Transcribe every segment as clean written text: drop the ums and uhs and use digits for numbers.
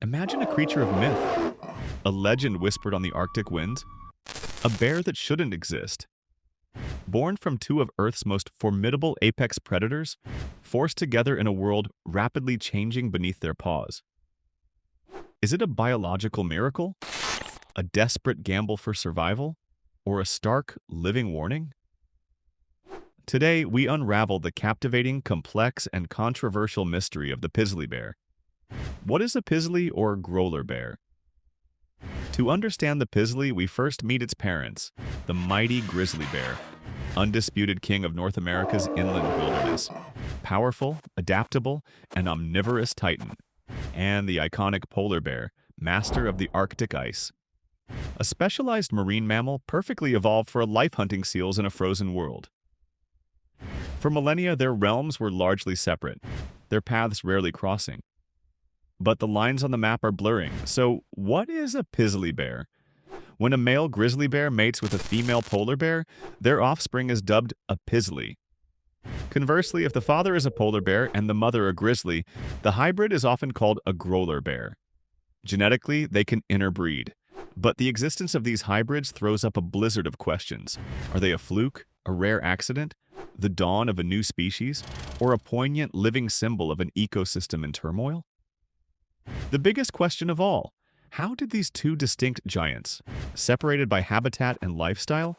Imagine a creature of myth, a legend whispered on the Arctic winds, a bear that shouldn't exist. Born from two of Earth's most formidable apex predators, forced together in a world rapidly changing beneath their paws. Is it a biological miracle, a desperate gamble for survival, or a stark, living warning? Today, we unravel the captivating, complex, and controversial mystery of the Pizzly Bear. What is a Pizzly or Grolar bear? To understand the Pizzly, we first meet its parents, the mighty grizzly bear, undisputed king of North America's inland wilderness, powerful, adaptable, and omnivorous titan, and the iconic polar bear, master of the Arctic ice. A specialized marine mammal perfectly evolved for life-hunting seals in a frozen world. For millennia, their realms were largely separate, their paths rarely crossing. But the lines on the map are blurring, so what is a Pizzly bear? When a male grizzly bear mates with a female polar bear, their offspring is dubbed a Pizzly. Conversely, if the father is a polar bear and the mother a grizzly, the hybrid is often called a Grolar bear. Genetically, they can interbreed, but the existence of these hybrids throws up a blizzard of questions. Are they a fluke, a rare accident, the dawn of a new species, or a poignant living symbol of an ecosystem in turmoil? The biggest question of all, how did these two distinct giants, separated by habitat and lifestyle,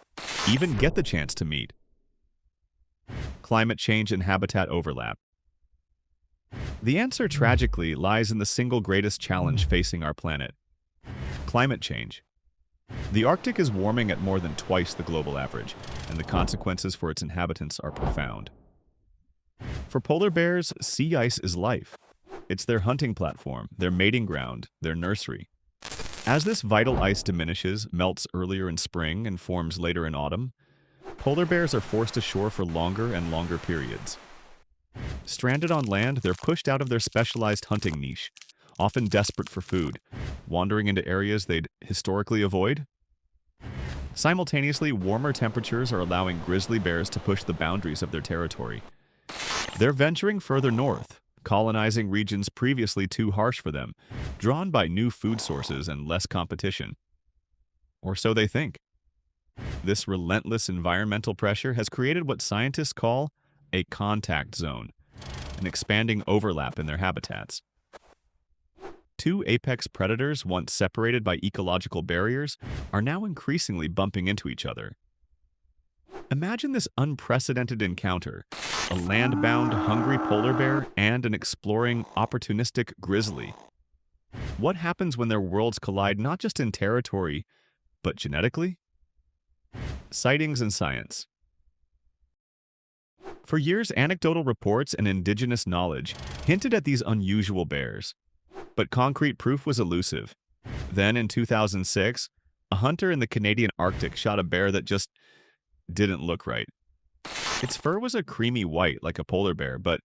even get the chance to meet? Climate change and habitat overlap. The answer, tragically, lies in the single greatest challenge facing our planet: climate change. The Arctic is warming at more than twice the global average, and the consequences for its inhabitants are profound. For polar bears, sea ice is life. It's their hunting platform, their mating ground, their nursery. As this vital ice diminishes, melts earlier in spring, and forms later in autumn, polar bears are forced ashore for longer and longer periods. Stranded on land, they're pushed out of their specialized hunting niche, often desperate for food, wandering into areas they'd historically avoid. Simultaneously, warmer temperatures are allowing grizzly bears to push the boundaries of their territory. They're venturing further north, colonizing regions previously too harsh for them, drawn by new food sources and less competition. Or so they think. This relentless environmental pressure has created what scientists call a contact zone, an expanding overlap in their habitats. Two apex predators, once separated by ecological barriers, are now increasingly bumping into each other. Imagine this unprecedented encounter: a land-bound, hungry polar bear and an exploring, opportunistic grizzly. What happens when their worlds collide not just in territory, but genetically? Sightings and science. For years, anecdotal reports and indigenous knowledge hinted at these unusual bears, but concrete proof was elusive. Then, in 2006, a hunter in the Canadian Arctic shot a bear that just didn't look right. Its fur was a creamy white like a polar bear, but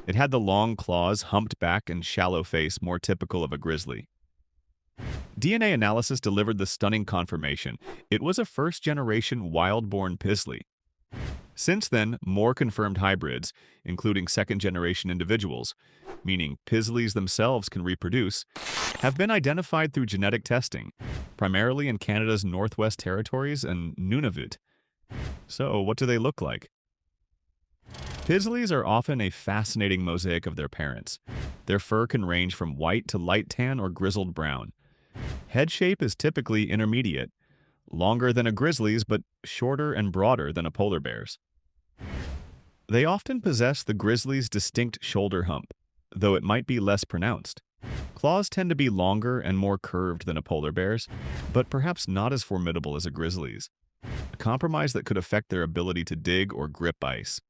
it had the long claws, humped back, and shallow face more typical of a grizzly. DNA analysis delivered the stunning confirmation: it was a first-generation wild-born Pizzly. Since then, more confirmed hybrids, including second-generation individuals, meaning Pizzlies themselves can reproduce, have been identified through genetic testing, primarily in Canada's Northwest Territories and Nunavut. So, what do they look like? Pizzlies are often a fascinating mosaic of their parents. Their fur can range from white to light tan or grizzled brown. Head shape is typically intermediate, longer than a grizzly's but shorter and broader than a polar bear's. They often possess the grizzly's distinct shoulder hump, though it might be less pronounced. Claws tend to be longer and more curved than a polar bear's, but perhaps not as formidable as a grizzly's, a compromise that could affect their ability to dig or grip ice.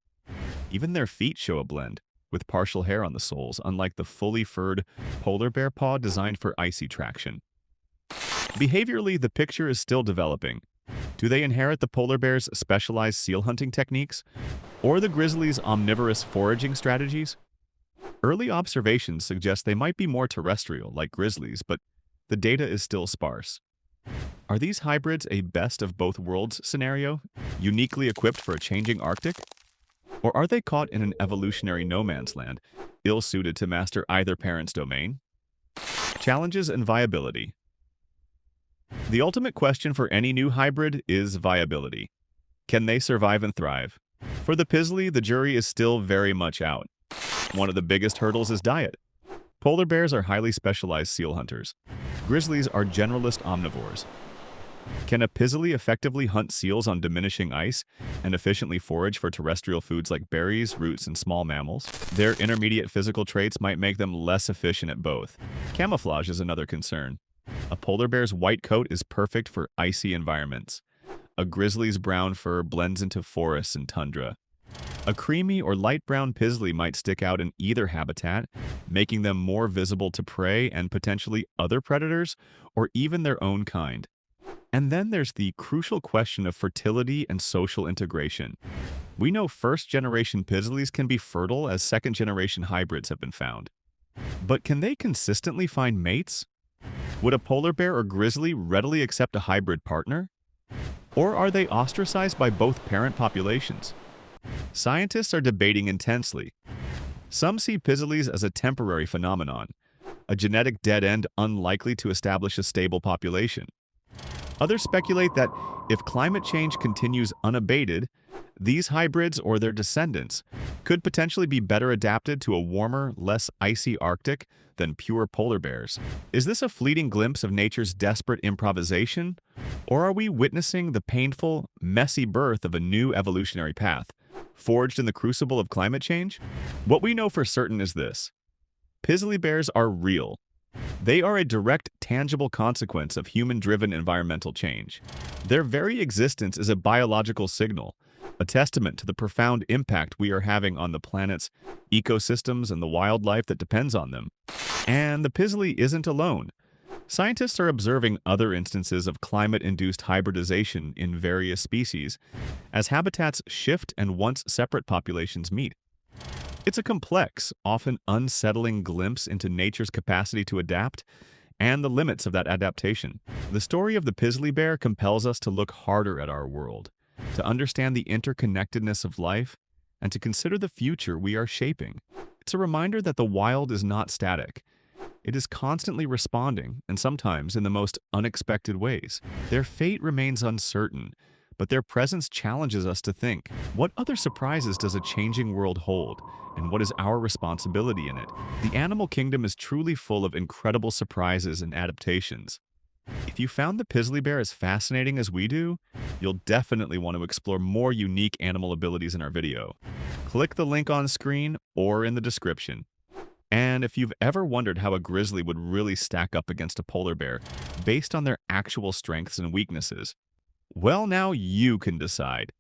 Even their feet show a blend, with partial hair on the soles, unlike the fully furred polar bear paw designed for icy traction. Behaviorally, the picture is still developing. Do they inherit the polar bear's specialized seal hunting techniques, or the grizzly's omnivorous foraging strategies? Early observations suggest they might be more terrestrial, like grizzlies, but the data is still sparse. Are these hybrids a best of both worlds scenario, uniquely equipped for a changing Arctic? Or are they caught in an evolutionary no man's land, ill-suited to master either parent's domain? Challenges and viability. The ultimate question for any new hybrid is viability. Can they survive and thrive? For the Pizzly, the jury is still very much out. One of the biggest hurdles is diet. Polar bears are highly specialized seal hunters. Grizzlies are generalist omnivores. Can a Pizzly effectively hunt seals on diminishing ice and efficiently forage for terrestrial foods like berries, roots, and small mammals? Their intermediate physical traits might make them less efficient at both. Camouflage is another concern. A polar bear's white coat is perfect for icy environments. A grizzly's brown fur blends into forests and tundra. A creamy or light brown Pizzly might stick out in either habitat, making them more visible to prey and potentially other predators or even their own kind. And then there's the crucial question of fertility and social integration. We know first-generation Pizzlys can be fertile as second-generation hybrids have been found. But can they consistently find mates? Would a polar bear or grizzly readily accept a hybrid partner? Or are they ostracized by both parent populations? Scientists are debating intensely. Some see Pizzlys as a temporary phenomenon, a genetic dead end unlikely to establish a stable population. Others speculate that if climate change continues unabated, these hybrids or their descendants could potentially be better adapted to a warmer, less icy Arctic than pure polar bears. Is this a fleeting glimpse of nature's desperate improvisation? Or are we witnessing the painful, messy birth of a new evolutionary path, forged in the crucible of climate change? What we know for certain is this: Pizzly bears are real. They are a direct, tangible consequence of human-driven environmental change. Their very existence is a biological signal, a testament to the profound impact we are having on the planet's ecosystems and the wildlife that depends on them. And the Pizzly isn't alone. Scientists are observing other instances of climate-induced hybridization in various species as habitats shift and once separate populations meet. It's a complex, often unsettling glimpse into nature's capacity to adapt and the limits of that adaptation. The story of the Pizzly bear compels us to look harder at our world, to understand the interconnectedness of life, and to consider the future we are shaping. It's a reminder that the wild is not static. It is constantly responding, and sometimes in the most unexpected ways. Their fate remains uncertain, but their presence challenges us to think, what other surprises does a changing world hold, and what is our responsibility in it? The animal kingdom is truly full of incredible surprises and adaptations. If you found the Pizzly bear as fascinating as we do, you'll definitely want to explore more unique animal abilities in our video. Click the link on screen or in the description. And if you've ever wondered how a grizzly would really stack up against a polar bear based on their actual strengths and weaknesses, well, now you can decide.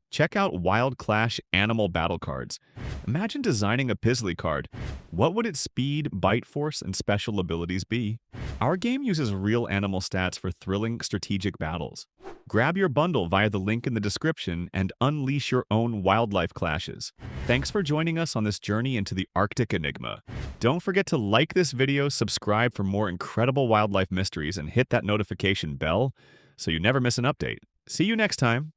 Check out Wild Clash Animal Battle Cards. Imagine designing a Pizzly card. What would its speed, bite force, and special abilities be? Our game uses real animal stats for thrilling strategic battles. Grab your bundle via the link in the description and unleash your own wildlife clashes. Thanks for joining us on this journey into the Arctic enigma. Don't forget to like this video, subscribe for more incredible wildlife mysteries, and hit that notification bell so you never miss an update. See you next time.